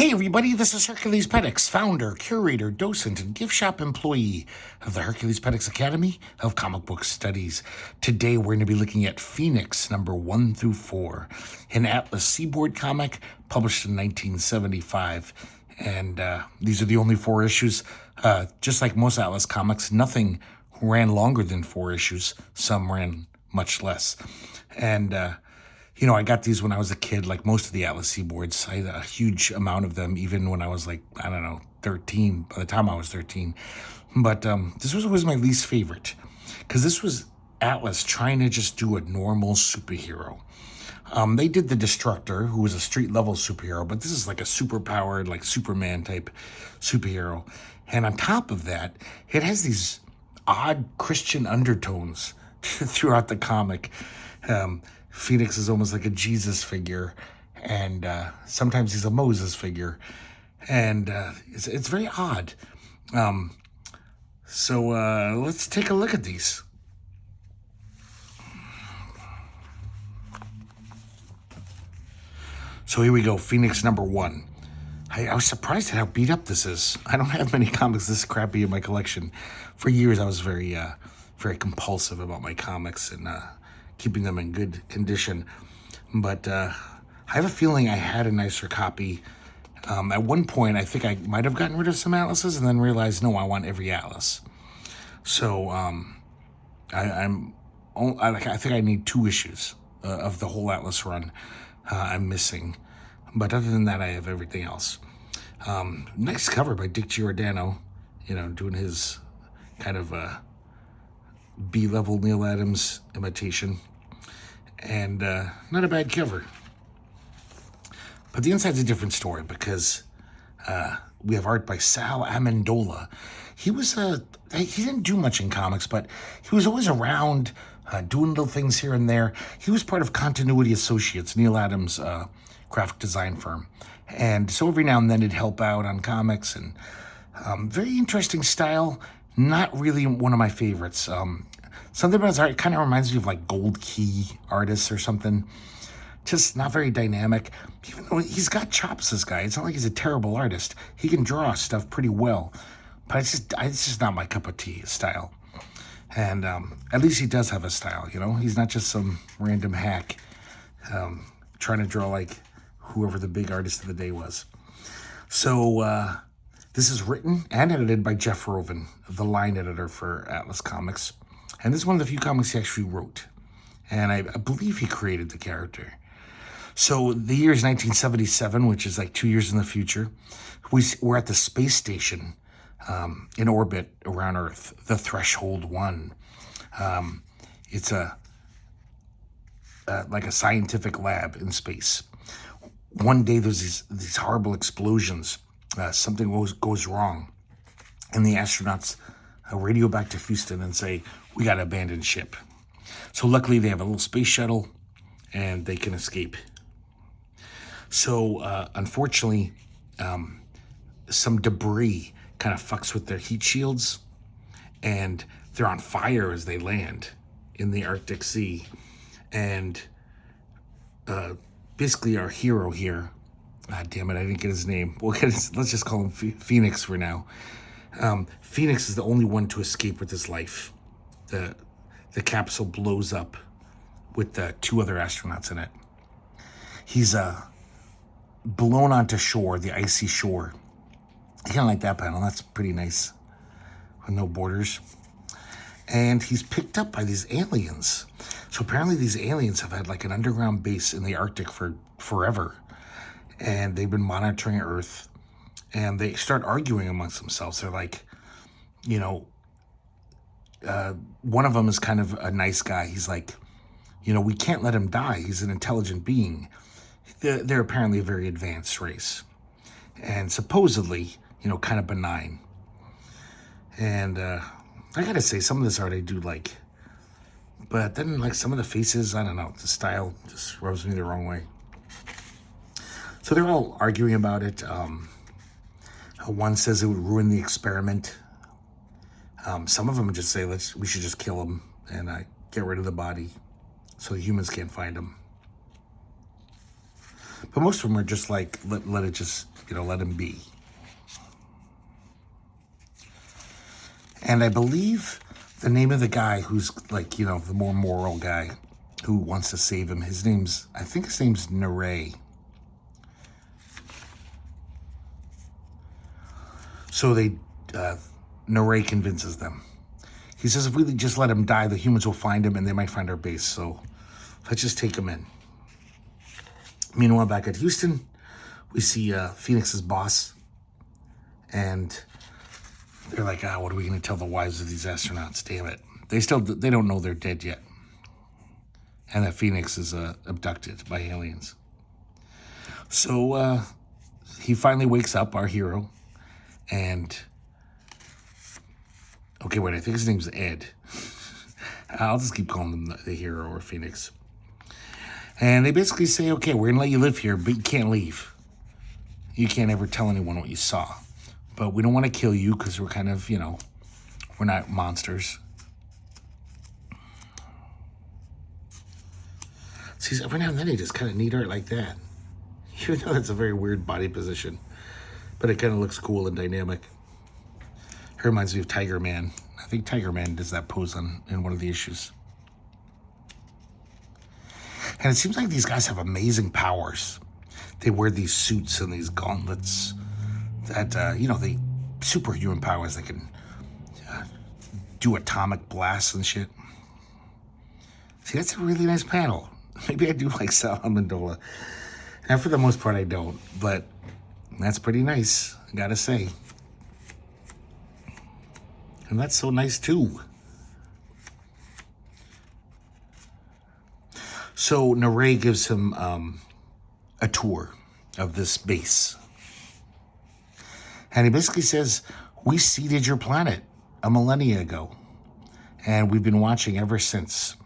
Hey everybody, this is herculespetix, founder, curator, docent, and gift shop employee of the herculespetix Academy of Comic Book Studies. Today we're going to be looking at Phoenix number 1 through 4, an Atlas Seaboard comic published in 1975. And these are the only 4 issues. Just like most Atlas comics, nothing ran longer than 4 issues. Some ran much less. And you know, I got these when I was a kid, like most of the Atlas Seaboards. I had a huge amount of them, even when I was like, I don't know, 13, by the time I was 13. But this was always my least favorite, because this was Atlas trying to just do a normal superhero. They did the Destructor, who was a street-level superhero, but this is like a super-powered, like Superman type superhero. And on top of that, it has these odd Christian undertones throughout the comic. Phoenix is almost like a Jesus figure, and sometimes he's a Moses figure, and it's very odd. So let's take a look at these. So here we go, Phoenix number 1. I was surprised at how beat up this is. I don't have many comics this crappy in my collection. For years, I was very compulsive about my comics and keeping them in good condition. But I have a feeling I had a nicer copy. At one point, I think I might have gotten rid of some Atlases and then realized, no, I want every Atlas. So I think I need 2 issues of the whole Atlas run I'm missing. But other than that, I have everything else. Nice cover by Dick Giordano, you know, doing his kind of B-level Neil Adams imitation. And not a bad cover. But the inside's a different story, because we have art by Sal Amendola. He didn't do much in comics, but he was always around doing little things here and there. He was part of Continuity Associates, Neil Adams' graphic design firm. And so every now and then he'd help out on comics, and very interesting style. Not really one of my favorites. Something about his art kind of reminds me of like Gold Key artists or something. Just not very dynamic. Even though he's got chops, this guy. It's not like he's a terrible artist. He can draw stuff pretty well. But it's just not my cup of tea, his style. And at least he does have a style, you know? He's not just some random hack trying to draw like whoever the big artist of the day was. So this is written and edited by Jeff Rovin, the line editor for Atlas Comics. And this is one of the few comics he actually wrote. And I believe he created the character. So the year is 1977, which is like 2 years in the future. We're at the space station in orbit around Earth, the Threshold 1. It's like a scientific lab in space. One day there's these horrible explosions. Something goes wrong. And the astronauts radio back to Houston and say, we got to abandon ship. So luckily they have a little space shuttle and they can escape. So unfortunately, some debris kind of fucks with their heat shields, and they're on fire as they land in the Arctic Sea. And basically our hero here, damn it, I didn't get his name. Let's just call him Phoenix for now. Phoenix is the only one to escape with his life. The capsule blows up with the 2 other astronauts in it. He's blown onto shore, the icy shore. I kind of like that panel. That's pretty nice, with no borders. And he's picked up by these aliens. So apparently these aliens have had like an underground base in the Arctic for forever. And they've been monitoring Earth. And they start arguing amongst themselves. They're like, you know, one of them is kind of a nice guy. He's like, you know, we can't let him die. He's an intelligent being. They're apparently a very advanced race. And supposedly, you know, kind of benign. And I gotta say, some of this art I do like. But then, like, some of the faces, I don't know, the style just rubs me the wrong way. So they're all arguing about it. One says it would ruin the experiment. Some of them just say, we should just kill him and get rid of the body so the humans can't find him. But most of them are just like, let it just let him be. And I believe the name of the guy who's like, the more moral guy who wants to save him, I think his name's Neray. So Neray convinces them. He says, if we just let him die, the humans will find him and they might find our base. So let's just take him in. Meanwhile, back at Houston, we see Phoenix's boss. And they're like, what are we going to tell the wives of these astronauts? Damn it. They don't know they're dead yet. And that Phoenix is abducted by aliens. So he finally wakes up, our hero. And, okay, wait, I think his name's Ed. I'll just keep calling him the hero or Phoenix. And they basically say, okay, we're going to let you live here, but you can't leave. You can't ever tell anyone what you saw. But we don't want to kill you because we're kind of, we're not monsters. See, every now and then he just kind of neat art like that. Even though that's a very weird body position. But it kind of looks cool and dynamic. It reminds me of Tiger Man. I think Tiger Man does that pose in one of the issues. And it seems like these guys have amazing powers. They wear these suits and these gauntlets that, they superhuman powers. They can do atomic blasts and shit. See, that's a really nice panel. Maybe I do like Sal Amendola. And for the most part, I don't. But that's pretty nice, I gotta say. And that's so nice, too. So Neray gives him a tour of this base. And he basically says, we seeded your planet a millennia ago. And we've been watching ever since.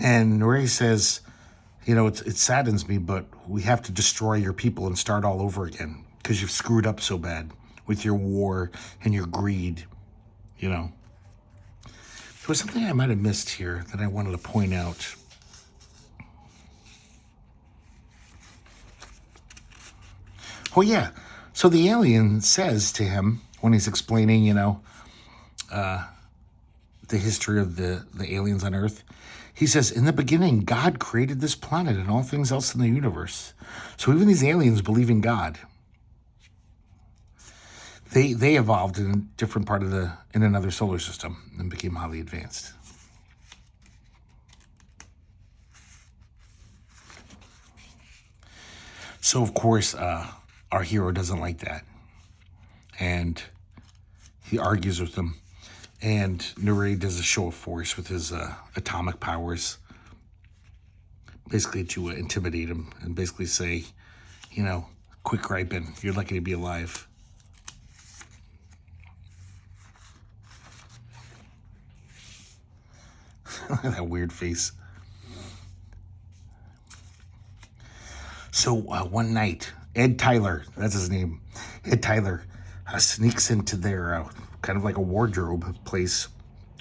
And Neray says, it saddens me, but we have to destroy your people and start all over again because you've screwed up so bad with your war and your greed, There was something I might have missed here that I wanted to point out. Oh, yeah. So the alien says to him when he's explaining, the history of the aliens on Earth, he says, in the beginning, God created this planet and all things else in the universe. So even these aliens believe in God. They evolved in a different part in another solar system and became highly advanced. So, of course, our hero doesn't like that. And he argues with them. And Neray does a show of force with his atomic powers, basically to intimidate him and basically say, quit griping. You're lucky to be alive. That weird face. So one night, Ed Tyler, that's his name, Ed Tyler sneaks into their kind of like a wardrobe place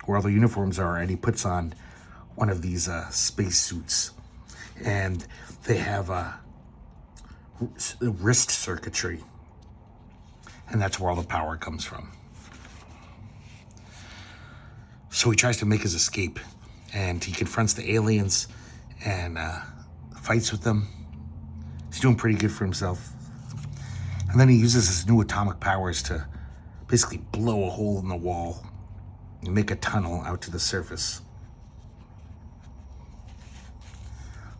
where all the uniforms are, and he puts on one of these space suits. And they have wrist circuitry. And that's where all the power comes from. So he tries to make his escape. And he confronts the aliens and fights with them. He's doing pretty good for himself. And then he uses his new atomic powers to basically blow a hole in the wall and make a tunnel out to the surface.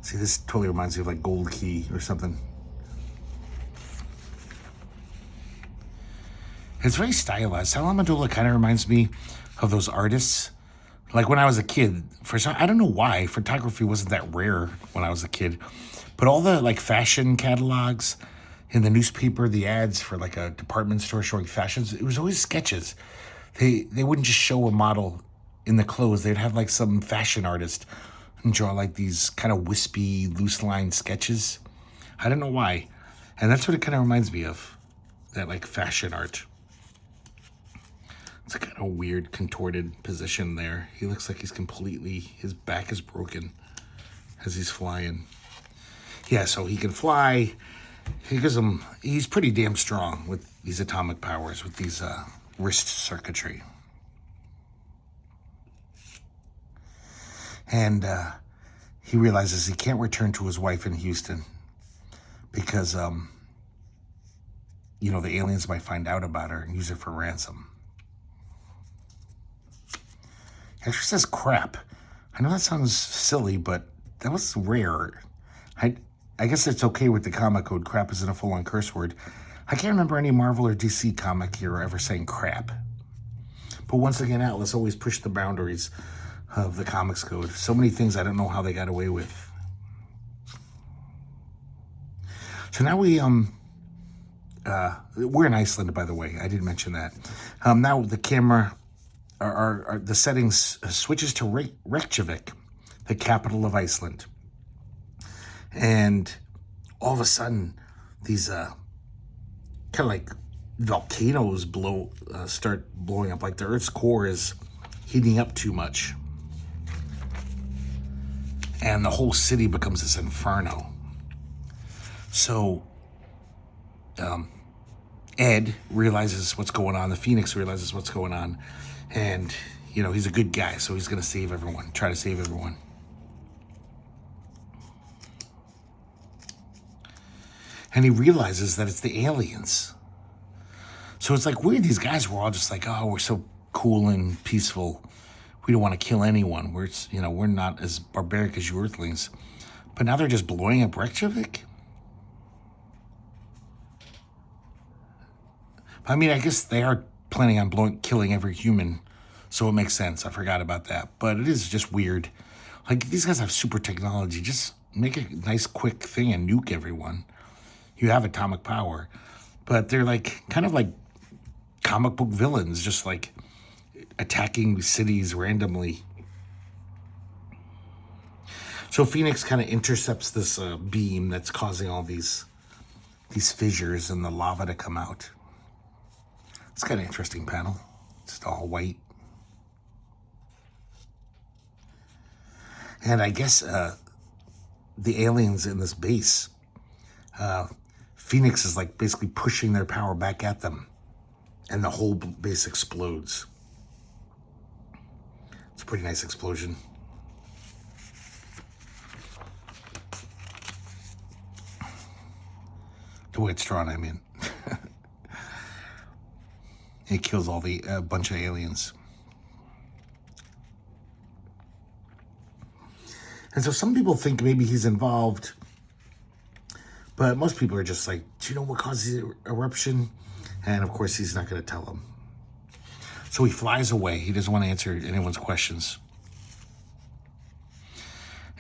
See, this totally reminds me of like Gold Key or something. It's very stylized. Sal Amendola kind of reminds me of those artists. Like when I was a kid, I don't know why, photography wasn't that rare when I was a kid. But all the like fashion catalogs in the newspaper, the ads for like a department store showing fashions, it was always sketches. They wouldn't just show a model in the clothes. They'd have like some fashion artist and draw like these kind of wispy, loose line sketches. I don't know why. And that's what it kind of reminds me of, that like fashion art. It's a kind of weird contorted position there. He looks like his back is broken. as he's flying. Yeah, so he can fly. He's pretty damn strong with these atomic powers, with these wrist circuitry. And he realizes he can't return to his wife in Houston because, the aliens might find out about her and use her for ransom. He actually says crap. I know that sounds silly, but that was rare. I guess it's okay with the comic code. Crap isn't a full-on curse word. I can't remember any Marvel or DC comic hero ever saying crap. But once again, Atlas always pushed the boundaries of the comics code. So many things I don't know how they got away with. So now we're in Iceland, by the way. I didn't mention that. Now the camera, the settings switches to Reykjavik, the capital of Iceland. And all of a sudden, these kind of like volcanoes start blowing up. Like the Earth's core is heating up too much. And the whole city becomes this inferno. So Ed realizes what's going on. The Phoenix realizes what's going on. And, he's a good guy, so he's going to save everyone, try to save everyone. And he realizes that it's the aliens. So it's like weird. These guys were all just like, oh, we're so cool and peaceful. We don't want to kill anyone. We're not as barbaric as you Earthlings. But now they're just blowing up Reykjavik? I mean, I guess they are planning on killing every human, so it makes sense. I forgot about that. But it is just weird. Like, these guys have super technology. Just make a nice, quick thing and nuke everyone. You have atomic power. But they're kind of like comic book villains, just like attacking cities randomly. So Phoenix kind of intercepts this beam that's causing all these fissures and the lava to come out. It's kind of interesting panel. It's all white. And I guess the aliens in this base, Phoenix is basically pushing their power back at them. And the whole base explodes. It's a pretty nice explosion. The way it's drawn, I mean. It kills all the bunch of aliens. And so some people think maybe he's involved. But most people are just like, do you know what causes the eruption? And of course, he's not going to tell them. So he flies away. He doesn't want to answer anyone's questions.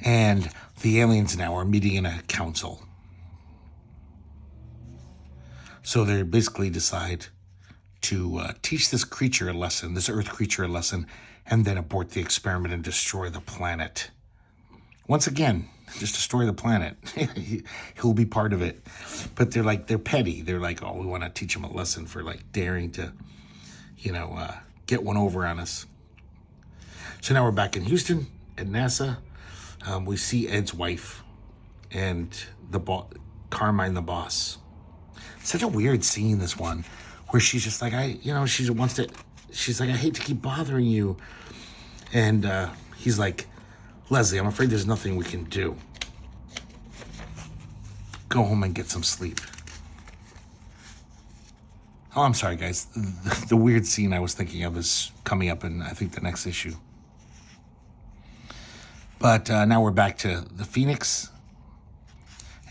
And the aliens now are meeting in a council. So they basically decide to teach this creature a lesson, this Earth creature a lesson, and then abort the experiment and destroy the planet. Once again, just destroy the planet. He'll be part of it. But they're petty. They're like, oh, we want to teach him a lesson for daring to, get one over on us. So now we're back in Houston at NASA. We see Ed's wife and Carmine, the boss. Such a weird scene, this one, where she's just like, she's like, I hate to keep bothering you. And he's like, Leslie, I'm afraid there's nothing we can do. Go home and get some sleep. Oh, I'm sorry, guys. The weird scene I was thinking of is coming up in, I think, the next issue. But now we're back to the Phoenix.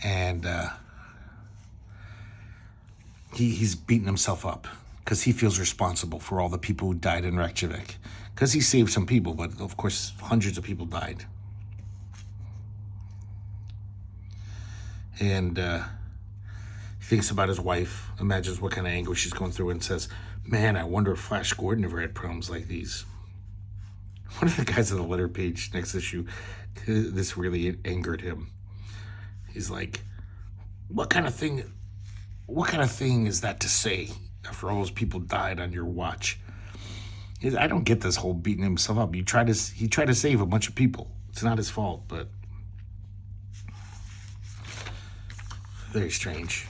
And he's beating himself up because he feels responsible for all the people who died in Reykjavik. Because he saved some people, but of course, hundreds of people died. And he thinks about his wife, imagines what kind of anguish she's going through, and says, man, I wonder if Flash Gordon ever had problems like these. One of the guys on the letter page next issue, this really angered him. He's like, what kind of thing is that to say after all those people died on your watch? I don't get this whole beating himself up. He tried to save a bunch of people. It's not his fault, but very strange.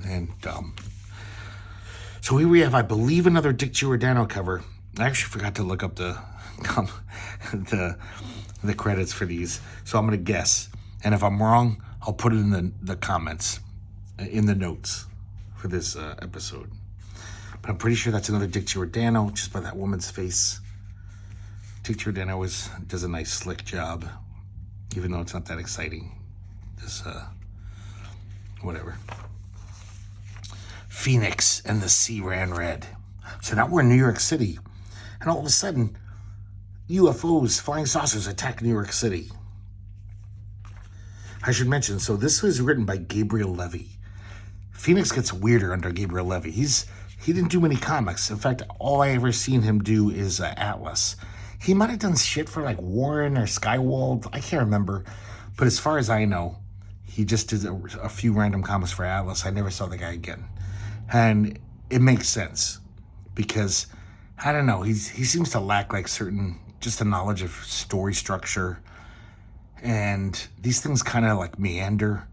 And so here we have, I believe, another Dick Giordano cover. I actually forgot to look up the credits for these, so I'm gonna guess. And if I'm wrong, I'll put it in the comments, in the notes for this episode. But I'm pretty sure that's another Dick Giordano, just by that woman's face. Dick Giordano does a nice slick job, even though it's not that exciting. This whatever. Phoenix and the sea ran red. So now we're in New York City, and all of a sudden, UFOs, flying saucers, attack New York City. I should mention, so this was written by Gabriel Levy. Phoenix gets weirder under Gabriel Levy. He didn't do many comics. In fact, all I ever seen him do is Atlas. He might have done shit for like Warren or Skywald. I can't remember. But as far as I know, he just did a few random comics for Atlas. I never saw the guy again. And it makes sense because, I don't know, he seems to lack like just a knowledge of story structure. And these things kind of like meander.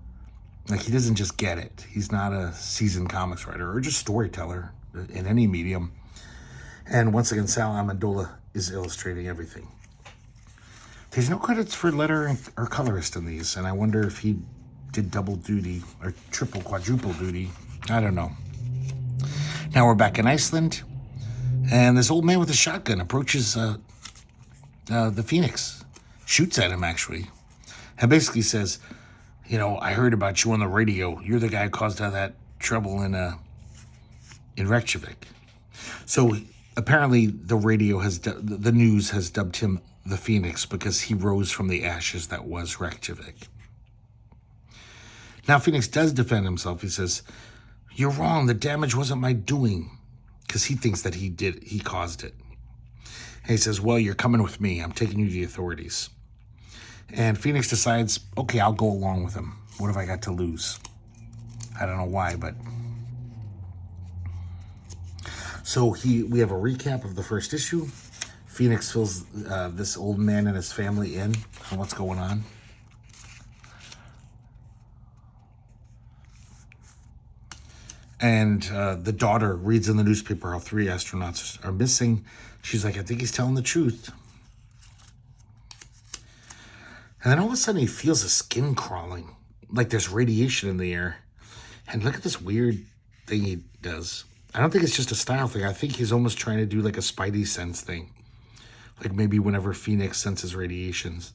Like he doesn't just get it. He's not a seasoned comics writer or just storyteller in any medium. And once again, Sal Amendola is illustrating everything. There's no credits for letter or colorist in these, and I wonder if he did double duty or triple, quadruple duty. I don't know. Now we're back in Iceland, and this old man with a shotgun approaches the Phoenix, shoots at him actually, and basically says, you know, I heard about you on the radio. You're the guy who caused all that trouble in Reykjavik. So apparently the news has dubbed him the Phoenix because he rose from the ashes that was Reykjavik. Now Phoenix does defend himself. He says, you're wrong. The damage wasn't my doing, because he thinks that he caused it. And he says, well, you're coming with me. I'm taking you to the authorities. And Phoenix decides, okay, I'll go along with him. What have I got to lose? I don't know why, but... So we have a recap of the first issue. Phoenix fills this old man and his family in on what's going on. And the daughter reads in the newspaper how 3 astronauts are missing. She's like, I think he's telling the truth. And then all of a sudden he feels his skin crawling. Like there's radiation in the air. And look at this weird thing he does. I don't think it's just a style thing. I think he's almost trying to do like a Spidey sense thing. Like maybe whenever Phoenix senses radiations.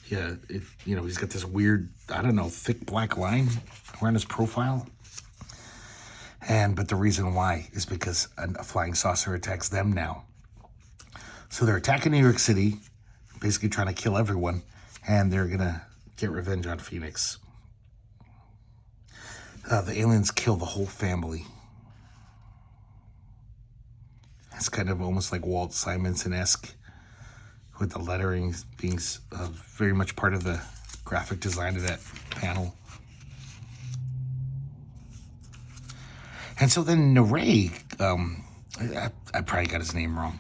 Yeah, he's got this weird, I don't know, thick black line around his profile. But the reason why is because a flying saucer attacks them now. So they're attacking New York City, basically trying to kill everyone, and they're going to get revenge on Phoenix. The aliens kill the whole family. It's kind of almost like Walt Simonson-esque, with the lettering being very much part of the graphic design of that panel. And so then Neray, I probably got his name wrong.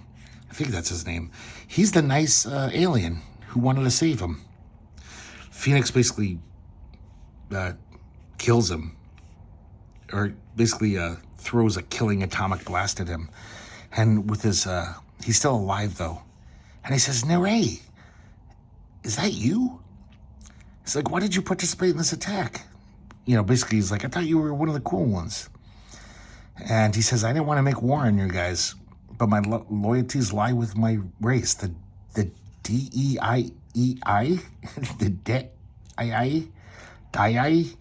I think that's his name. He's the nice alien who wanted to save him. Phoenix basically kills him, or basically throws a killing atomic blast at him. And with his, he's still alive though. And he says, Neray, is that you? He's like, why did you participate in this attack? Basically he's like, I thought you were one of the cool ones. And he says, I didn't want to make war on you guys, but my loyalties lie with my race, the DEIEI, the DEII.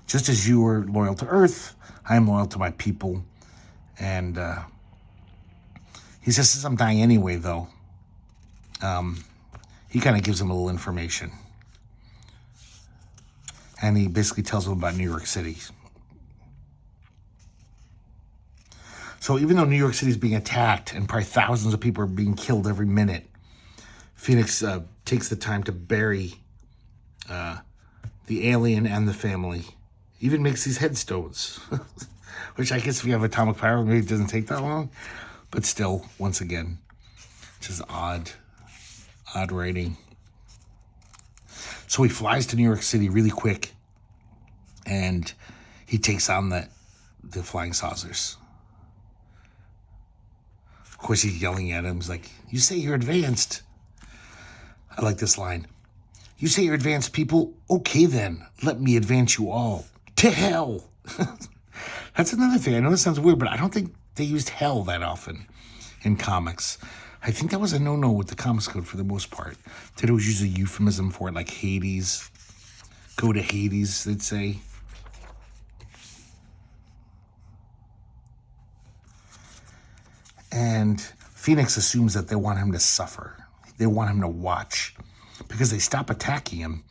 Just as you were loyal to Earth, I am loyal to my people. And he says, since I'm dying anyway, though, he kind of gives him a little information. And he basically tells him about New York City. So even though New York City is being attacked and probably thousands of people are being killed every minute, Phoenix takes the time to bury the alien and the family. Even makes these headstones, which I guess if you have atomic power, maybe it doesn't take that long. But still, once again, just odd writing. So he flies to New York City really quick and he takes on the flying saucers. Of course, he's yelling at him. He's like, "You say you're advanced." I like this line. "You say you're advanced, people? Okay then, let me advance you all. To hell." That's another thing. I know this sounds weird, but I don't think they used hell that often in comics. I think that was a no-no with the Comics Code for the most part. That it was usually a euphemism for it, like Hades. Go to Hades, they'd say. And Phoenix assumes that they want him to suffer. They want him to watch. Because they stop attacking him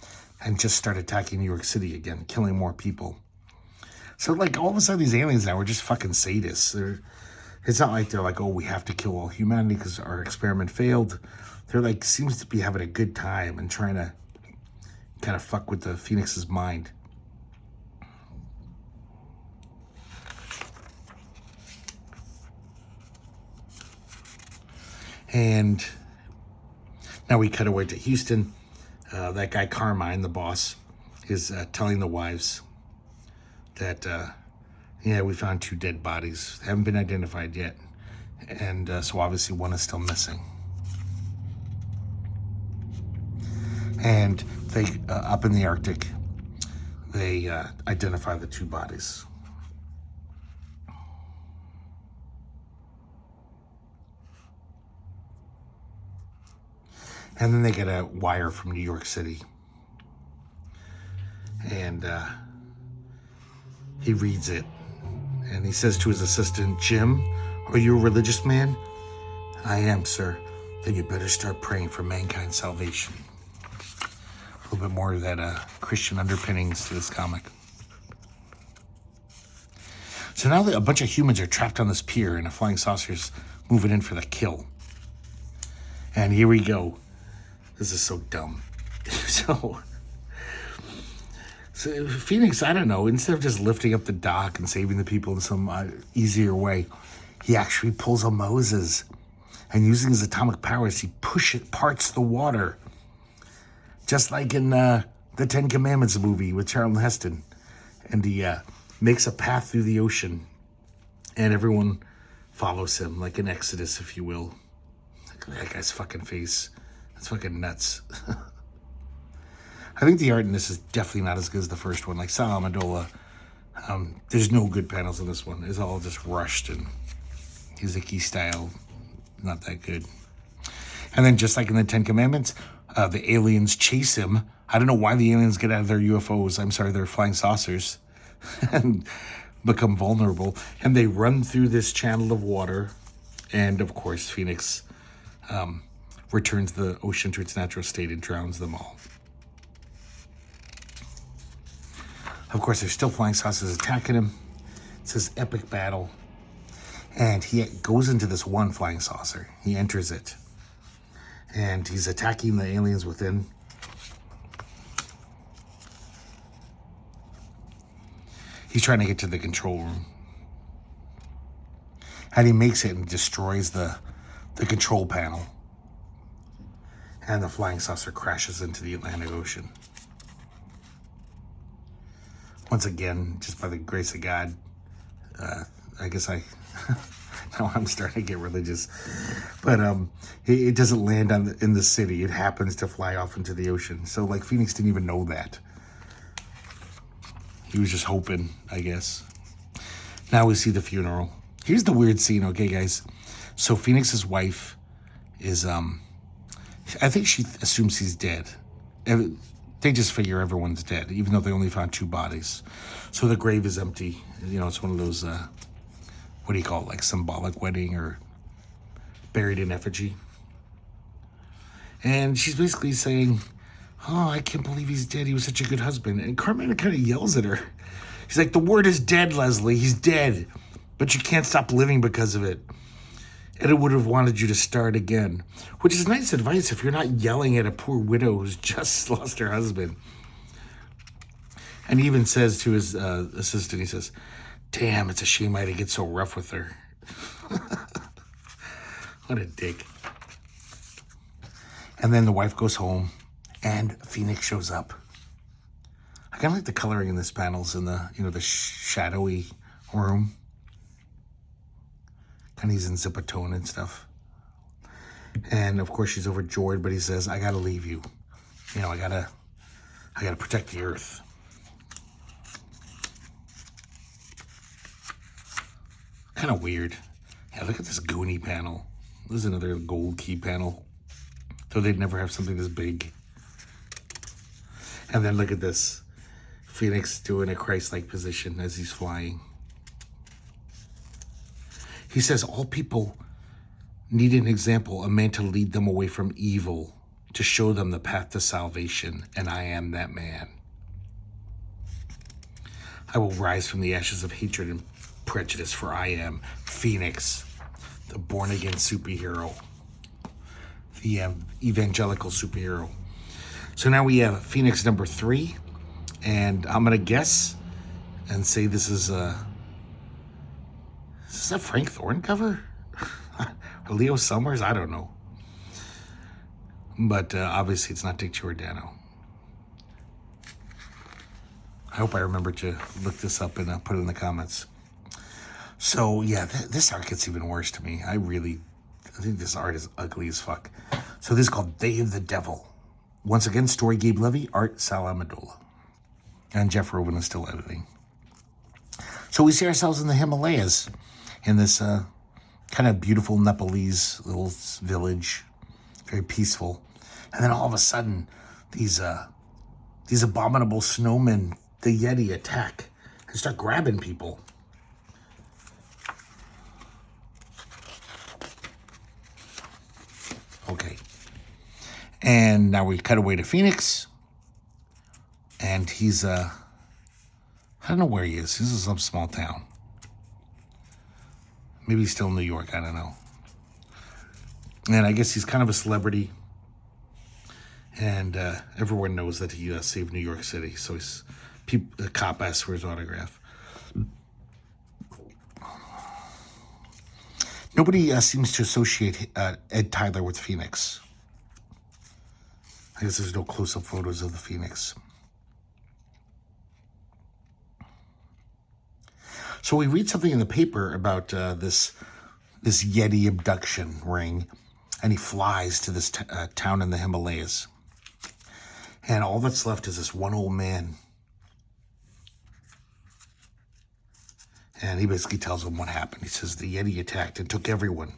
and just start attacking New York City again, killing more people. So, like, all of a sudden, these aliens now are just fucking sadists. It's not like they're like, "Oh, we have to kill all humanity because our experiment failed." They're like, seems to be having a good time and trying to kind of fuck with the Phoenix's mind. And now we cut away to Houston. That guy Carmine, the boss, is telling the wives that, yeah, we found 2 dead bodies. Haven't been identified yet. And so obviously one is still missing. And they, up in the Arctic, they identify the 2 bodies. And then they get a wire from New York City. And he reads it. And he says to his assistant, "Jim, are you a religious man?" "I am, sir." "Then you better start praying for mankind's salvation." A little bit more of that Christian underpinnings to this comic. So now a bunch of humans are trapped on this pier and a flying saucer's moving in for the kill. And here we go. This is so dumb. So Phoenix, I don't know, instead of just lifting up the dock and saving the people in some easier way, he actually pulls a Moses. And using his atomic powers, he parts the water. Just like in the 10 Commandments movie with Charlton Heston. And he makes a path through the ocean. And everyone follows him, like an Exodus, if you will. Look at that guy's fucking face. It's fucking nuts. I think the art in this is definitely not as good as the first one. Like Sal Amendola, there's no good panels in this one. It's all just rushed and Hiziki style, not that good. And then just like in the 10 Commandments, the aliens chase him. I don't know why the aliens get out of their UFOs. I'm sorry, their flying saucers. And become vulnerable. And they run through this channel of water. And of course, Phoenix returns the ocean to its natural state and drowns them all. Of course, there's still flying saucers attacking him. It's this epic battle. And he goes into this one flying saucer. He enters it. And he's attacking the aliens within. He's trying to get to the control room. And he makes it and destroys the control panel. And the flying saucer crashes into the Atlantic Ocean. Once again, just by the grace of God, I guess now I'm starting to get religious. But it doesn't land in the city. It happens to fly off into the ocean. So, like, Phoenix didn't even know that. He was just hoping, I guess. Now we see the funeral. Here's the weird scene, okay, guys? So Phoenix's wife is, I think she assumes he's dead. They just figure everyone's dead, even though they only found 2 bodies. So the grave is empty. You know, it's one of those, what do you call it, like symbolic wedding or buried in effigy. And she's basically saying, "Oh, I can't believe he's dead. He was such a good husband." And Carmine kind of yells at her. He's like, "The word is dead, Leslie. He's dead. But you can't stop living because of it. Etta would have wanted you to start again." Which is nice advice if you're not yelling at a poor widow who's just lost her husband. And he even says to his assistant, he says, "Damn, it's a shame I had to get so rough with her." What a dick. And then the wife goes home and Phoenix shows up. I kind of like the coloring in this panels in the, the shadowy room. And he's in zipatone and stuff. And of course she's overjoyed, but he says, I gotta leave you. I gotta protect the earth. Kind of weird. Yeah, look at this Goonie panel. This is another gold key panel. So they'd never have something this big. And then look at this. Phoenix doing a Christ-like position as he's flying. He says all people need an example, a man to lead them away from evil, to show them the path to salvation, and I am that man. I will rise from the ashes of hatred and prejudice, for I am Phoenix, the born-again superhero, the evangelical superhero. So now we have Phoenix number 3, and I'm going to guess and say this is a Frank Thorne cover? Or Leo Summers? I don't know. But obviously it's not Dick Giordano. I hope I remember to look this up and put it in the comments. So yeah, this art gets even worse to me. I think this art is ugly as fuck. So this is called Day of the Devil. Once again, story Gabe Levy, art Sal Amendola. And Jeff Robin is still editing. So we see ourselves in the Himalayas, in this kind of beautiful Nepalese little village, very peaceful. And then all of a sudden, these abominable snowmen, the Yeti, attack and start grabbing people. Okay. And now we cut away to Phoenix. And he's, I don't know where he is. He's in some small town. Maybe he's still in New York. I don't know. And I guess he's kind of a celebrity. And everyone knows that he saved New York City. So the cop asks for his autograph. Nobody seems to associate Ed Tyler with Phoenix. I guess there's no close-up photos of the Phoenix. So we read something in the paper about this Yeti abduction ring, and he flies to this town in the Himalayas. And all that's left is this one old man. And he basically tells him what happened. He says the Yeti attacked and took everyone,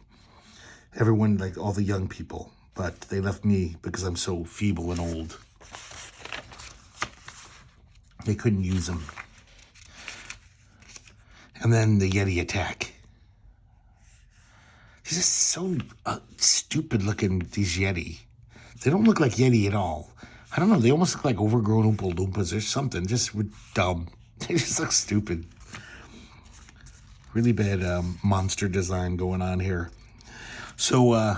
like all the young people, but they left me because I'm so feeble and old. They couldn't use him. And then the Yeti attack. He's just so stupid looking, these Yeti. They don't look like Yeti at all. I don't know, they almost look like overgrown Oompa Loompas or something, just dumb. They just look stupid. Really bad monster design going on here. So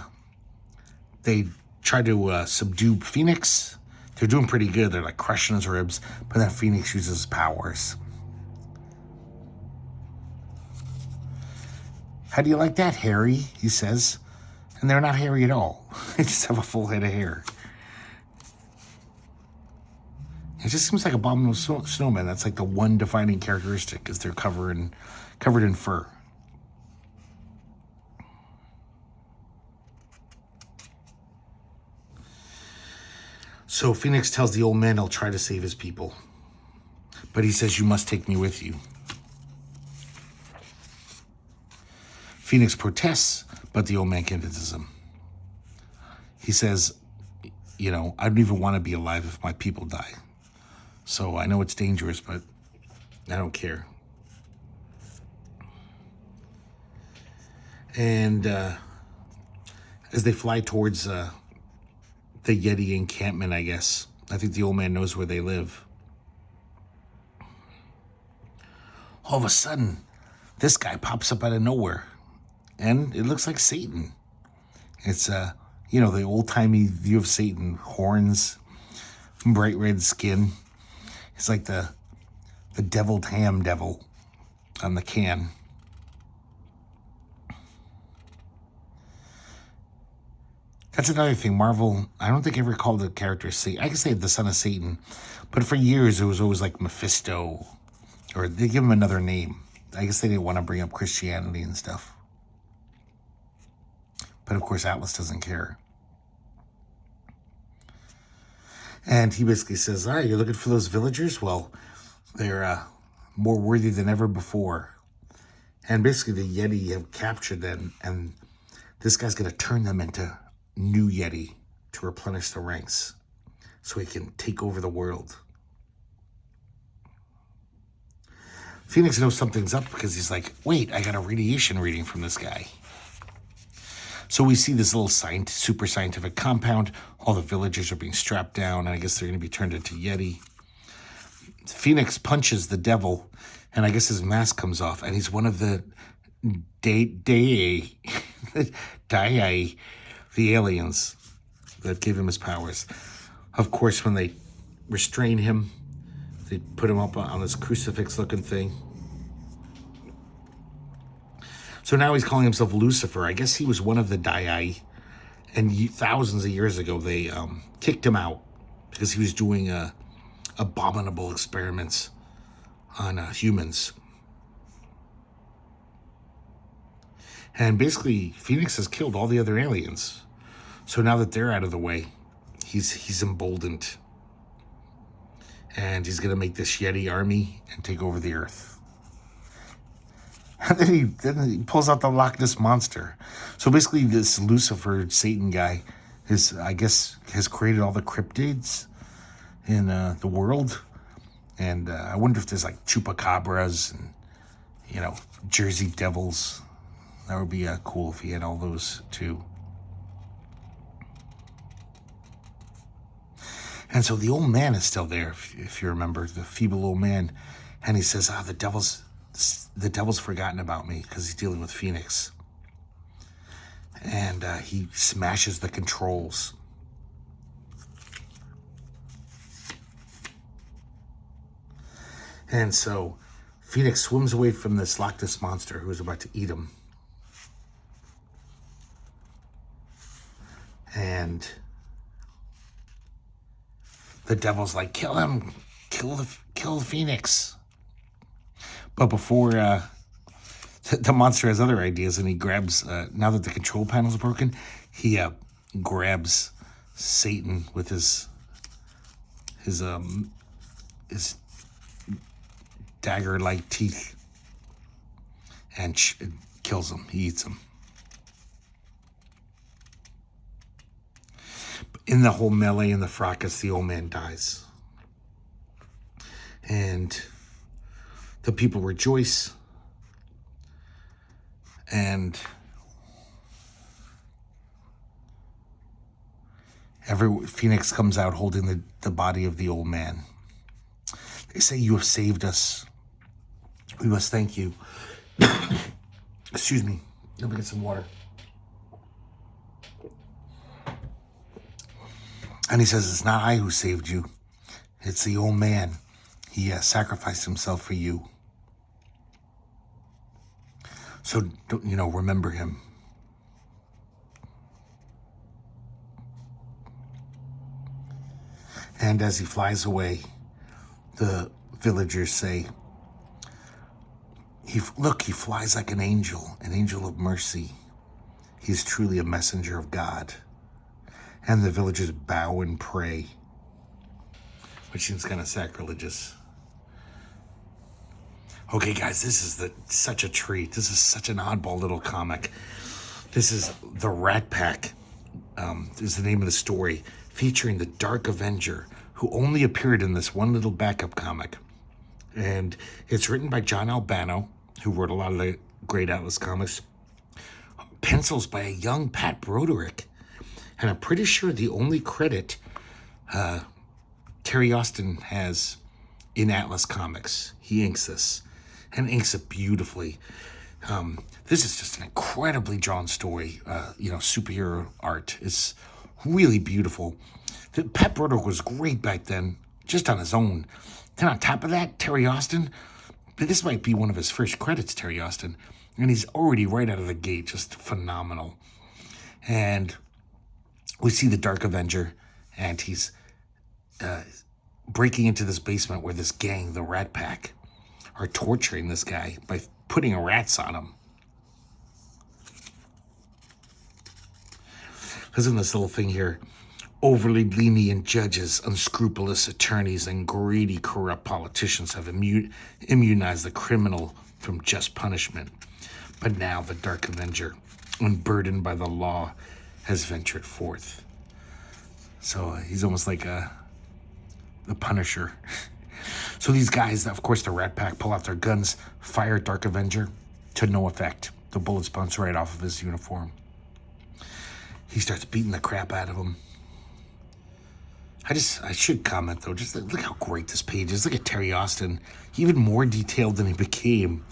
they try to subdue Phoenix. They're doing pretty good. They're like crushing his ribs, but then Phoenix uses his powers. How do you like that, Harry? He says. And they're not hairy at all. They just have a full head of hair. It just seems like abominable snowmen. That's like the one defining characteristic, is they're covered in fur. So Phoenix tells the old man he'll try to save his people. But he says, you must take me with you. Phoenix protests, but the old man convinces him. He says, I don't even want to be alive if my people die. So I know it's dangerous, but I don't care. And as they fly towards the Yeti encampment, I guess, I think the old man knows where they live. All of a sudden, this guy pops up out of nowhere. And it looks like Satan. It's, the old-timey view of Satan. Horns, bright red skin. It's like the deviled ham devil on the can. Got That's another thing. Marvel, I don't think I ever called the character Satan. I can say the son of Satan, but for years it was always like Mephisto, or they give him another name. I guess they didn't want to bring up Christianity and stuff. But of course, Atlas doesn't care. And he basically says, all right, you're looking for those villagers? Well, they're more worthy than ever before. And basically the Yeti have captured them, and this guy's going to turn them into new Yeti to replenish the ranks so he can take over the world. Phoenix knows something's up because he's like, wait, I got a radiation reading from this guy. So we see this little super scientific compound. All the villagers are being strapped down, and I guess they're going to be turned into Yeti. Phoenix punches the devil, and I guess his mask comes off, and he's one of the the aliens that gave him his powers. Of course, when they restrain him, they put him up on this crucifix-looking thing. So now he's calling himself Lucifer. I guess he was one of the Dai, and thousands of years ago they kicked him out because he was doing abominable experiments on humans. And basically, Phoenix has killed all the other aliens. So now that they're out of the way, he's emboldened. And he's going to make this Yeti army and take over the Earth. And then he pulls out the Loch Ness Monster. So basically, this Lucifer, Satan guy, I guess, has created all the cryptids in the world. And I wonder if there's like chupacabras and, Jersey devils. That would be cool if he had all those too. And so the old man is still there, if you remember, the feeble old man. And he says, the devil's forgotten about me because he's dealing with Phoenix. And he smashes the controls. And so Phoenix swims away from this Loch Ness Monster who is about to eat him. And the devil's like, kill him, kill Phoenix. But before the monster has other ideas, and he grabs, now that the control panel's broken, he grabs Satan with his dagger-like teeth and kills him. He eats him. In the whole melee and the fracas, the old man dies. And the people rejoice. And Phoenix comes out holding the body of the old man. They say, you have saved us. We must thank you. Excuse me. Let me get some water. And he says, it's not I who saved you. It's the old man. He sacrificed himself for you. So, remember him. And as he flies away, the villagers say, he flies like an angel of mercy. He's truly a messenger of God. And the villagers bow and pray, which seems kind of sacrilegious. Okay, guys, this is such a treat. This is such an oddball little comic. This is The Rat Pack, is the name of the story, featuring the Dark Avenger, who only appeared in this one little backup comic. And it's written by John Albano, who wrote a lot of the great Atlas comics. Pencils by a young Pat Broderick. And I'm pretty sure the only credit Terry Austin has in Atlas Comics. He inks this, and inks it beautifully. This is just an incredibly drawn story. Superhero art is really beautiful. Pat Broderick was great back then, just on his own. Then on top of that, Terry Austin, this might be one of his first credits, Terry Austin, and he's already right out of the gate just phenomenal. And we see the Dark Avenger, and he's breaking into this basement where this gang, the Rat Pack, are torturing this guy by putting rats on him. Listen to this little thing here. Overly lenient judges, unscrupulous attorneys, and greedy, corrupt politicians have immunized the criminal from just punishment. But now the Dark Avenger, unburdened by the law, has ventured forth. So he's almost like the Punisher. So these guys, of course, the Rat Pack, pull out their guns, fire Dark Avenger, to no effect. The bullets bounce right off of his uniform. He starts beating the crap out of him. I should comment, though, just look how great this page is. Look at Terry Austin, even more detailed than he became.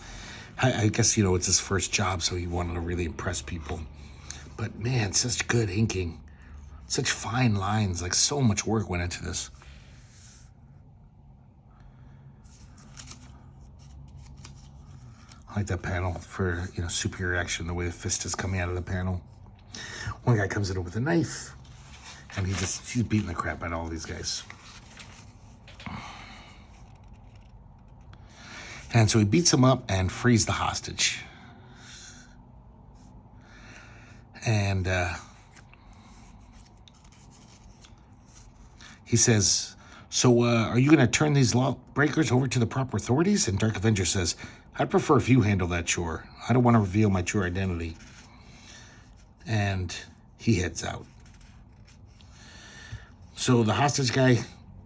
I guess, it's his first job, so he wanted to really impress people. But, man, such good inking. Such fine lines. Like, so much work went into this. I like that panel for, superior action, the way the fist is coming out of the panel. One guy comes in with a knife, and he's beating the crap out of all these guys. And so he beats him up and frees the hostage. And he says, so are you going to turn these lawbreakers over to the proper authorities? And Dark Avenger says, I'd prefer if you handle that chore. I don't want to reveal my true identity. And he heads out. So the hostage guy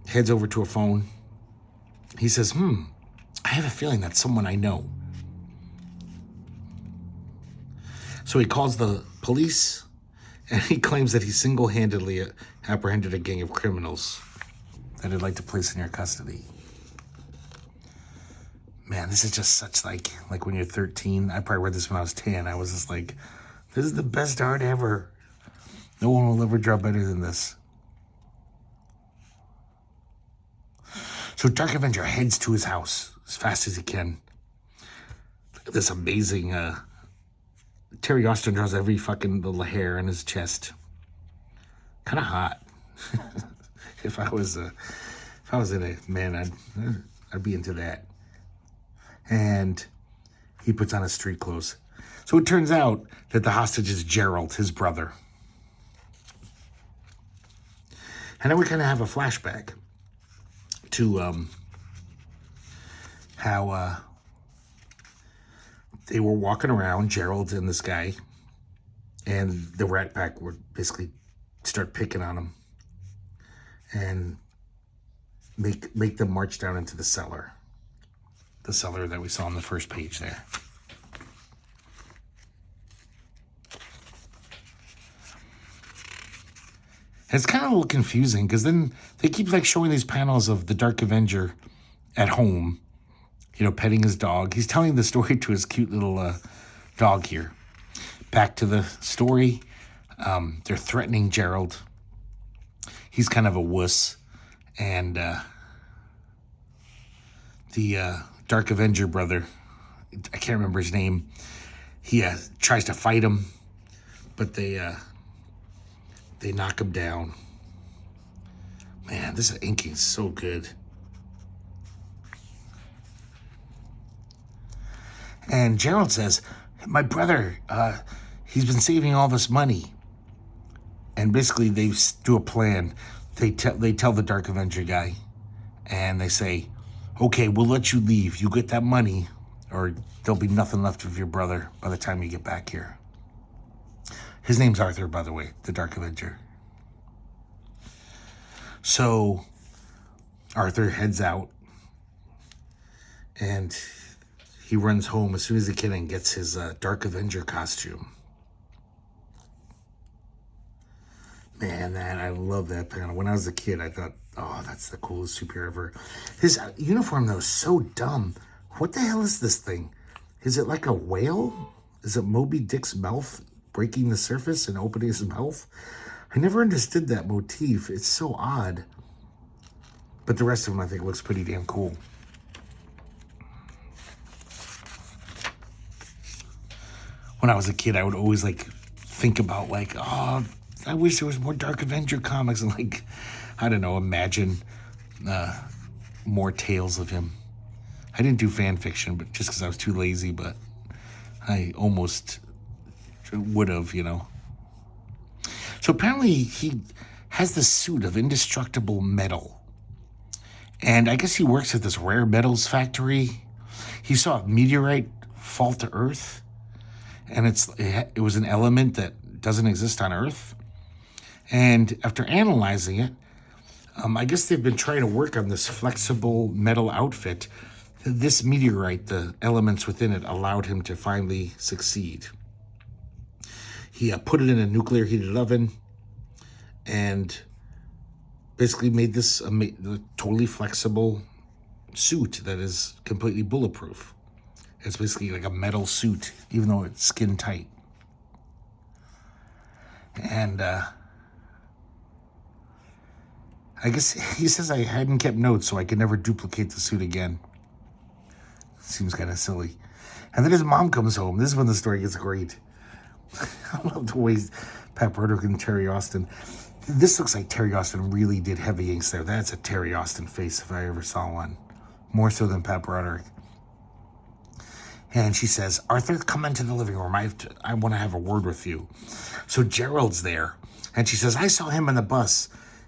heads over to a phone. He says, I have a feeling that's someone I know. So he calls the police, and he claims that he single-handedly apprehended a gang of criminals that he'd like to place in your custody. Man, this is just such like when you're 13. I probably read this when I was 10. I was just like, this is the best art ever. No one will ever draw better than this. So Dark Avenger heads to his house as fast as he can. Look at this amazing... Terry Austin draws every fucking little hair in his chest. Kind of hot. If I was in a man, I'd be into that. And he puts on his street clothes. So it turns out that the hostage is Gerald, his brother. And then we kind of have a flashback to how they were walking around, Gerald and this guy, and the Rat Pack would basically start picking on him and make them march down into the cellar that we saw on the first page there. And it's kind of a little confusing because then they keep showing these panels of the Dark Avenger at home, petting his dog. He's telling the story to his cute little dog here. Back to the story. They're threatening Gerald. He's kind of a wuss. And the Dark Avenger brother, I can't remember his name, he tries to fight him, but they knock him down. Man, this inking is so good. And Gerald says, my brother, he's been saving all this money. And basically they do a plan. They tell the Dark Avenger guy, and they say, okay, we'll let you leave. You get that money, or there'll be nothing left of your brother by the time you get back here. His name's Arthur, by the way, the Dark Avenger. So Arthur heads out, and he runs home as soon as he can and gets his Dark Avenger costume. Man, I love that panel. When I was a kid, I thought, oh, that's the coolest superhero ever. His uniform, though, is so dumb. What the hell is this thing? Is it like a whale? Is it Moby Dick's mouth breaking the surface and opening his mouth? I never understood that motif. It's so odd. But the rest of them, I think, looks pretty damn cool. When I was a kid, I would always think about I wish there was more Dark Avenger comics and like, I don't know, imagine more tales of him. I didn't do fan fiction, but just because I was too lazy, but I almost would have, you know. So apparently he has this suit of indestructible metal. And I guess he works at this rare metals factory. He saw a meteorite fall to Earth. And it was an element that doesn't exist on Earth. And after analyzing it, I guess they've been trying to work on this flexible metal outfit. This meteorite, the elements within it, allowed him to finally succeed. He put it in a nuclear heated oven and basically made this totally flexible suit that is completely bulletproof. It's basically like a metal suit, even though it's skin tight. And I guess he says I hadn't kept notes, so I could never duplicate the suit again. Seems kind of silly. And then his mom comes home. This is when the story gets great. I love the way Pat Broderick and Terry Austin. This looks like Terry Austin really did heavy inks there. That's a Terry Austin face if I ever saw one. More so than Pat Broderick. And she says, Arthur, come into the living room. I want to have a word with you. So Gerald's there. And she says, I saw him on the bus.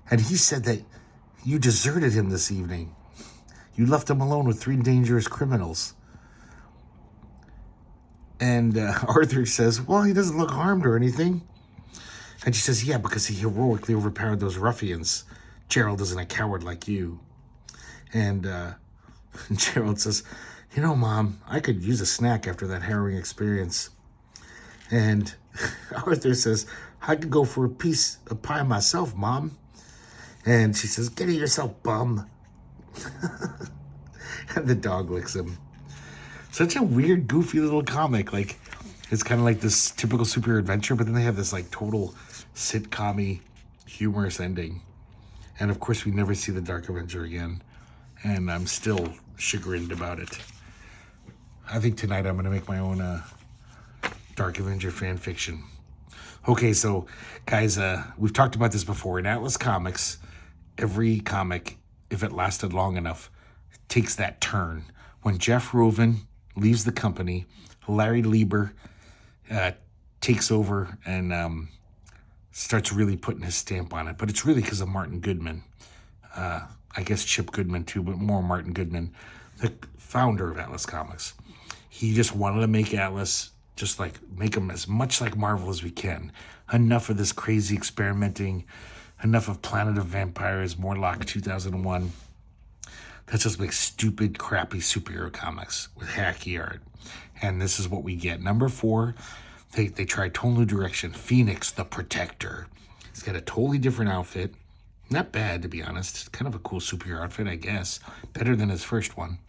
And he said that you deserted him this evening. You left him alone with 3 dangerous criminals. And Arthur says, well, he doesn't look harmed or anything. And she says, yeah, because he heroically overpowered those ruffians. Gerald isn't a coward like you. And Gerald says, you know, Mom, I could use a snack after that harrowing experience. And Arthur says, I could go for a piece of pie myself, Mom. And she says, get it yourself, bum. And the dog licks him. Such a weird, goofy little comic. Like, it's kind of like this typical superhero adventure, but then they have this like total sitcom-y, humorous ending. And of course, we never see the Dark Avenger again. And I'm still chagrined about it. I think tonight I'm going to make my own Dark Avenger fan fiction. Okay, so guys, we've talked about this before. In Atlas Comics, every comic, if it lasted long enough, takes that turn. When Jeff Rovin leaves the company, Larry Lieber takes over and starts really putting his stamp on it. But it's really because of Martin Goodman. I guess Chip Goodman too, but more Martin Goodman, the founder of Atlas Comics. He just wanted to make Atlas, just like make them as much like Marvel as we can. Enough of this crazy experimenting, enough of Planet of Vampires, Morlock 2001. Let's just make stupid, crappy superhero comics with hacky art. And this is what we get. Number 4, they try a total new direction. Phoenix, the Protector. He's got a totally different outfit. Not bad, to be honest. Kind of a cool superhero outfit, I guess. Better than his first one.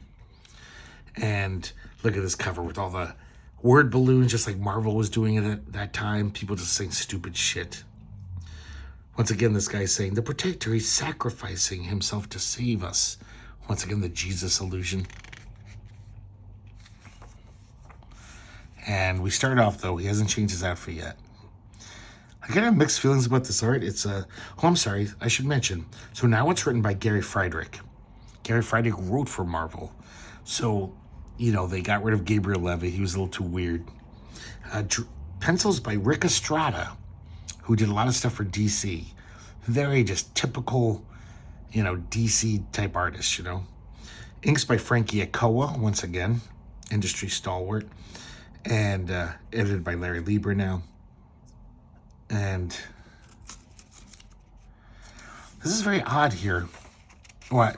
And look at this cover with all the word balloons, just like Marvel was doing it at that time. People just saying stupid shit. Once again, this guy's saying, the Protector, he's sacrificing himself to save us. Once again, the Jesus illusion. And we start off, though, he hasn't changed his outfit yet. I kind of have mixed feelings about this art. It's I'm sorry, I should mention. So now it's written by Gary Friedrich. Gary Friedrich wrote for Marvel. So, you know, they got rid of Gabriel Levy. He was a little too weird. Pencils by Rick Estrada, who did a lot of stuff for DC. Very just typical, you know, DC type artist, you know. Inks by Frankie Akoa, once again, industry stalwart. And edited by Larry Lieber now. And this is very odd here. What?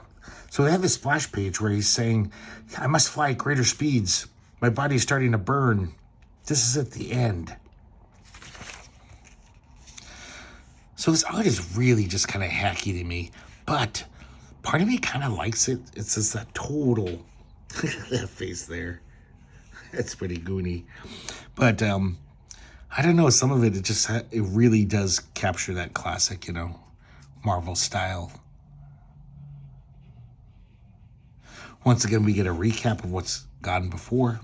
So they have this splash page where he's saying, I must fly at greater speeds. My body's starting to burn. This is at the end. So this art is really just kind of hacky to me. But part of me kind of likes it. It's just that total, look at that face there. That's pretty goony. But I don't know, some of it, it really does capture that classic, you know, Marvel style. Once again, we get a recap of what's gone before.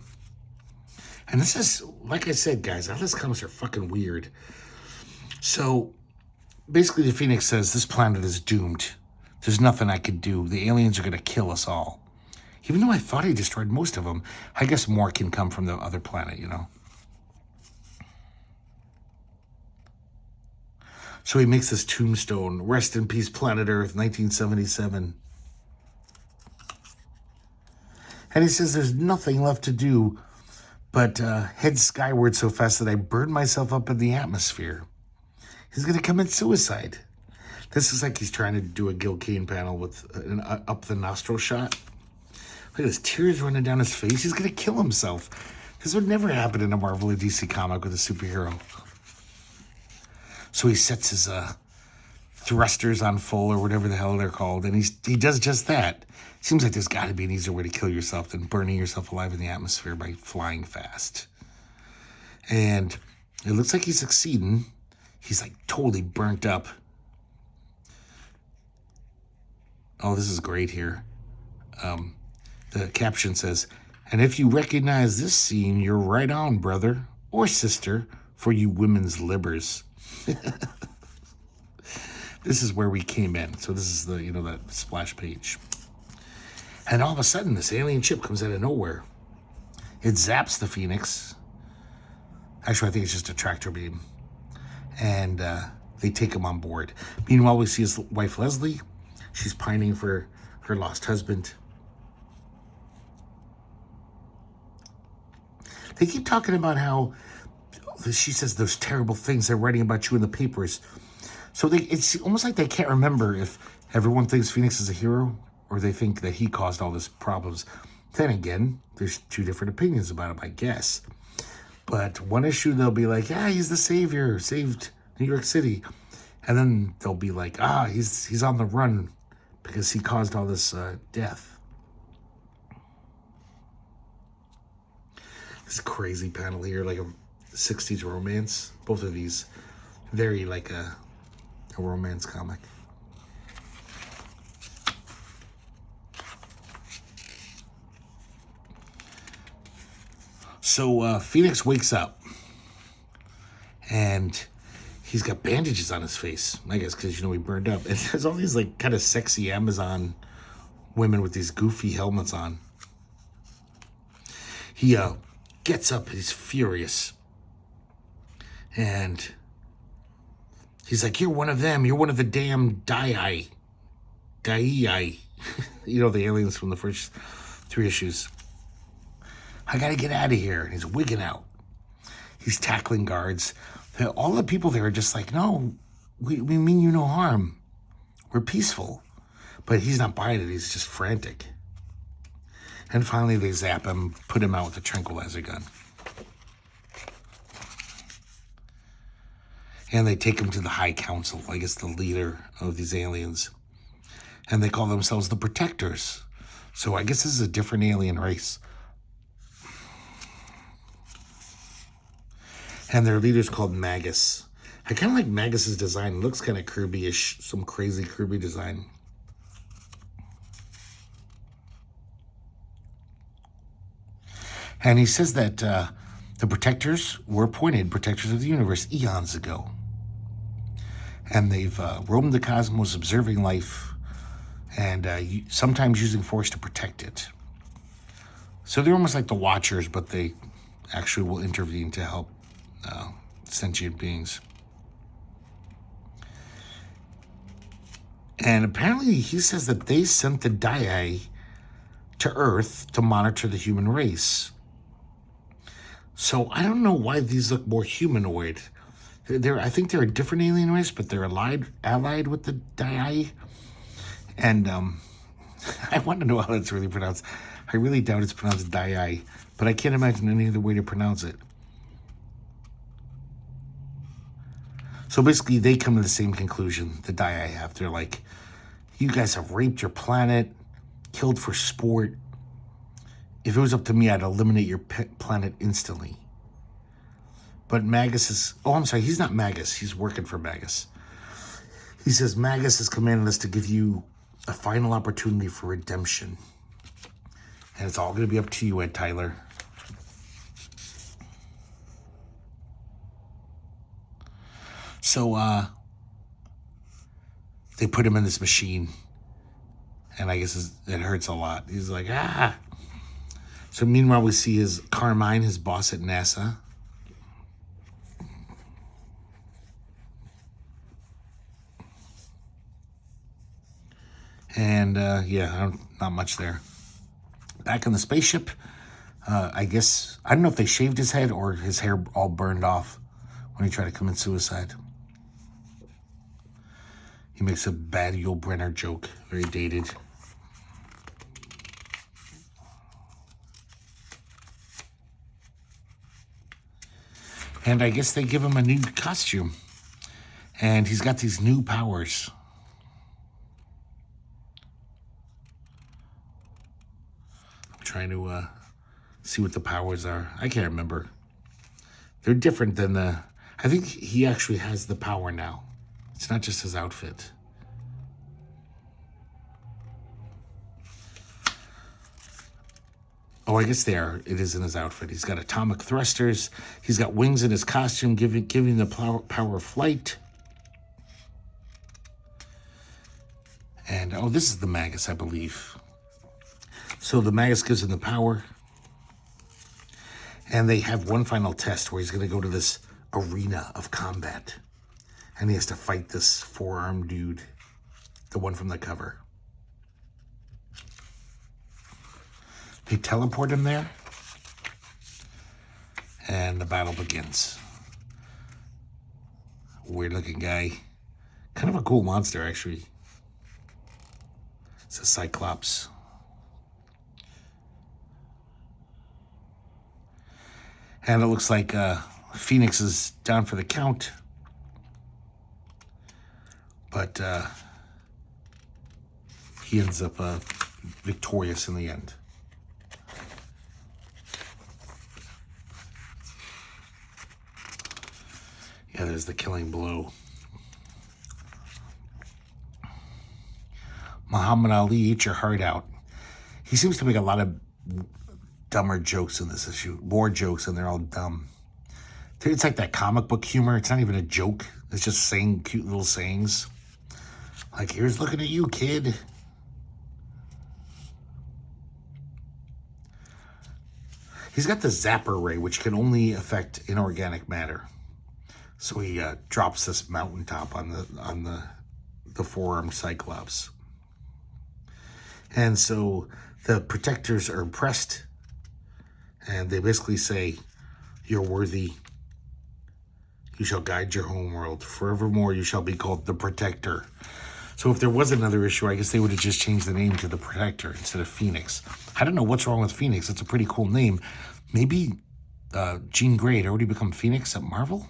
And this is, like I said, guys, Atlas comics are fucking weird. So basically the Phoenix says this planet is doomed. There's nothing I could do. The aliens are going to kill us all. Even though I thought he destroyed most of them, I guess more can come from the other planet, you know. So he makes this tombstone, rest in peace, planet Earth, 1977. And he says there's nothing left to do but head skyward so fast that I burn myself up in the atmosphere. He's going to commit suicide. This is like he's trying to do a Gil Kane panel with an up the nostril shot. Look at his tears running down his face. He's going to kill himself. This would never happen in a Marvel or DC comic with a superhero. So he sets his thrusters on full or whatever the hell they're called, and he does just that. Seems like there's got to be an easier way to kill yourself than burning yourself alive in the atmosphere by flying fast. And it looks like he's succeeding. He's like totally burnt up. Oh, this is great here. The caption says, and if you recognize this scene, you're right on, brother or sister, for you women's libbers. This is where we came in. So this is the, that splash page. And all of a sudden, this alien ship comes out of nowhere. It zaps the Phoenix. Actually, I think it's just a tractor beam. And they take him on board. Meanwhile, we see his wife, Leslie. She's pining for her lost husband. They keep talking about how, she says, those terrible things they're writing about you in the papers. So it's almost like they can't remember if everyone thinks Phoenix is a hero or they think that he caused all these problems. Then again, there's two different opinions about him, I guess. But one issue, they'll be like, yeah, he's the savior, saved New York City. And then they'll be like, he's on the run because he caused all this death. This crazy panel here, like a 60s romance. Both of these, very like a romance comic. So Phoenix wakes up, and he's got bandages on his face. I guess because, he burned up. And there's all these like kind of sexy Amazon women with these goofy helmets on. He gets up, he's furious. And he's like, you're one of them. You're one of the damn Dai. The aliens from the first 3 issues. I gotta get out of here. And he's wigging out. He's tackling guards. All the people there are just like, no, we mean you no harm. We're peaceful. But he's not buying it. He's just frantic. And finally they zap him, put him out with a tranquilizer gun. And they take him to the High Council, I guess the leader of these aliens. And they call themselves the Protectors. So I guess this is a different alien race. And their leader's called Magus. I kind of like Magus's design. It looks kind of Kirby-ish, some crazy Kirby design. And he says that the Protectors were appointed Protectors of the Universe eons ago. And they've roamed the cosmos observing life and sometimes using force to protect it. So they're almost like the Watchers, but they actually will intervene to help sentient beings. And apparently he says that they sent the Dai to Earth to monitor the human race. So I don't know why these look more humanoid. I think they're a different alien race, but they're allied with the Dai. And I want to know how that's really pronounced. I really doubt it's pronounced Dai, but I can't imagine any other way to pronounce it. So basically, they come to the same conclusion the Dai have. They're like, you guys have raped your planet, killed for sport. If it was up to me, I'd eliminate your planet instantly. But Magus is... Oh, I'm sorry. He's not Magus. He's working for Magus. He says, Magus has commanded us to give you a final opportunity for redemption. And it's all going to be up to you, Ed Tyler. So, they put him in this machine. And I guess it hurts a lot. He's like, ah. So meanwhile, we see his Carmine, his boss at NASA. And yeah, not much there. Back in the spaceship, I guess, I don't know if they shaved his head or his hair all burned off when he tried to commit suicide. He makes a bad Yul Brynner joke, very dated. And I guess they give him a new costume. And he's got these new powers. I'm trying to see what the powers are. I can't remember. They're different than the... I think he actually has the power now. It's not just his outfit. Oh, I guess they are. It is in his outfit. He's got atomic thrusters. He's got wings in his costume, giving the power of flight. And, oh, this is the Magus, I believe. So the Magus gives him the power. And they have one final test where he's going to go to this arena of combat. And he has to fight this four-armed dude. The one from the cover. They teleport him there. And the battle begins. Weird-looking guy. Kind of a cool monster, actually. It's a Cyclops. And it looks like Phoenix is down for the count. But he ends up victorious in the end. Yeah, there's the killing blow. Muhammad Ali, eat your heart out. He seems to make a lot of dumber jokes in this issue. More jokes, and they're all dumb. It's like that comic book humor. It's not even a joke. It's just saying cute little sayings. Like, here's looking at you, kid. He's got the Zapper Ray, which can only affect inorganic matter. So he drops this mountaintop on the four-armed Cyclops. And so the protectors are impressed. And they basically say, you're worthy. You shall guide your homeworld. Forevermore you shall be called the Protector. So if there was another issue, I guess they would have just changed the name to the Protector instead of Phoenix. I don't know what's wrong with Phoenix. It's a pretty cool name. Maybe Jean Grey had already become Phoenix at Marvel.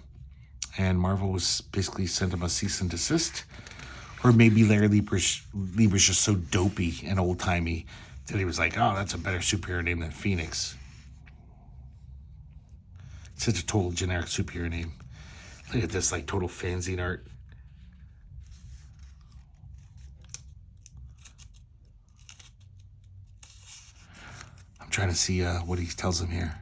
And Marvel was basically sent him a cease and desist. Or maybe Larry Lieber's just so dopey and old-timey that he was like, oh, that's a better superhero name than Phoenix. It's such a total generic superhero name. Look at this, like, total fanzine art. I'm trying to see what he tells him here.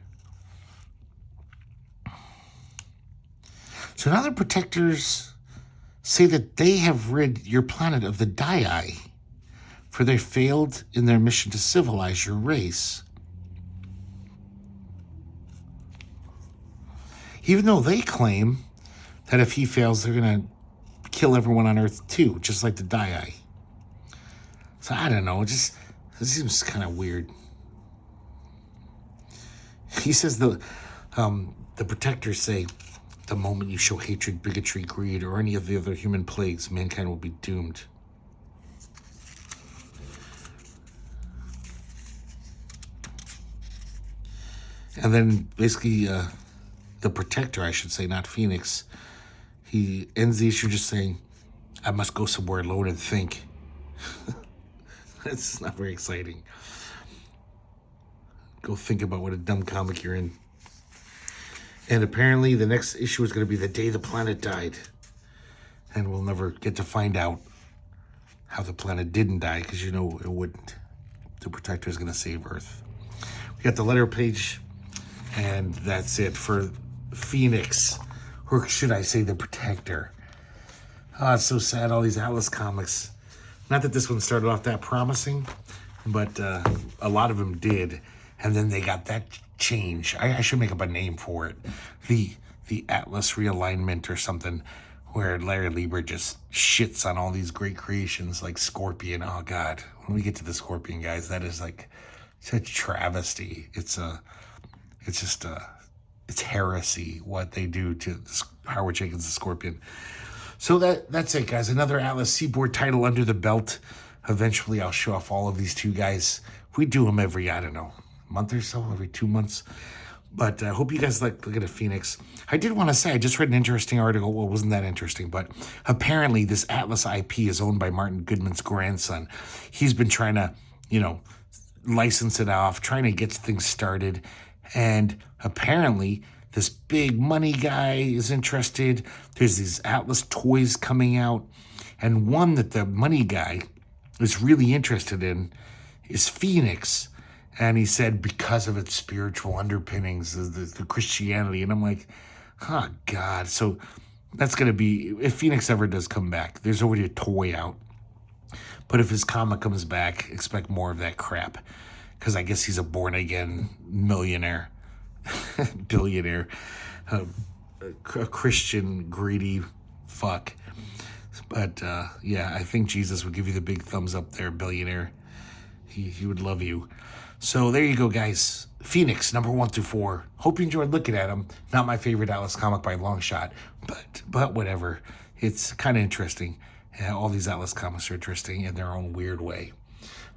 So now the protectors say that they have rid your planet of the die-eye, for they failed in their mission to civilize your race. Even though they claim that if he fails, they're going to kill everyone on Earth too, just like the die-eye. So I don't know, this seems kind of weird. He says the protectors say, the moment you show hatred, bigotry, greed, or any of the other human plagues, mankind will be doomed. And then basically, the Protector, I should say, not Phoenix, he ends the issue just saying, I must go somewhere alone and think. That's not very exciting. Go think about what a dumb comic you're in. And apparently the next issue is going to be the day the planet died. And we'll never get to find out how the planet didn't die, because you know it wouldn't. The Protector is going to save Earth. We got the letter page, and that's it for Phoenix. Or should I say the Protector. Oh, it's so sad, all these Atlas comics. Not that this one started off that promising, but a lot of them did. And then they got that change. I should make up a name for it. The Atlas realignment or something, where Larry Lieber just shits on all these great creations like Scorpion. Oh, God. When we get to the Scorpion, guys, that is like such travesty. It's heresy what they do to Howard Jenkins the Scorpion. So that's it, guys. Another Atlas Seaboard title under the belt. Eventually, I'll show off all of these two guys. We do them every, I don't know, month or so, every 2 months. But I hope you guys like looking at Phoenix. I did want to say, I just read an interesting article. Well, it wasn't that interesting, but apparently this Atlas IP is owned by Martin Goodman's grandson. He's been trying to, license it off, trying to get things started. And apparently this big money guy is interested. There's these Atlas toys coming out. And one that the money guy is really interested in is Phoenix. And he said because of its spiritual underpinnings, the Christianity. And I'm like, oh, God. So that's going to be, if Phoenix ever does come back, there's already a toy out. But if his comic comes back, expect more of that crap. Because I guess he's a born-again millionaire, billionaire, a Christian greedy fuck. But, yeah, I think Jesus would give you the big thumbs up there, billionaire. He would love you. So there you go, guys. Phoenix, number 1 through 4. Hope you enjoyed looking at them. Not my favorite Atlas comic by a long shot, but whatever. It's kind of interesting. Yeah, all these Atlas comics are interesting in their own weird way.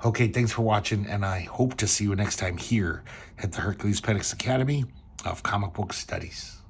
Okay, thanks for watching, and I hope to see you next time here at the Herculespetix Academy of Comic Book Studies.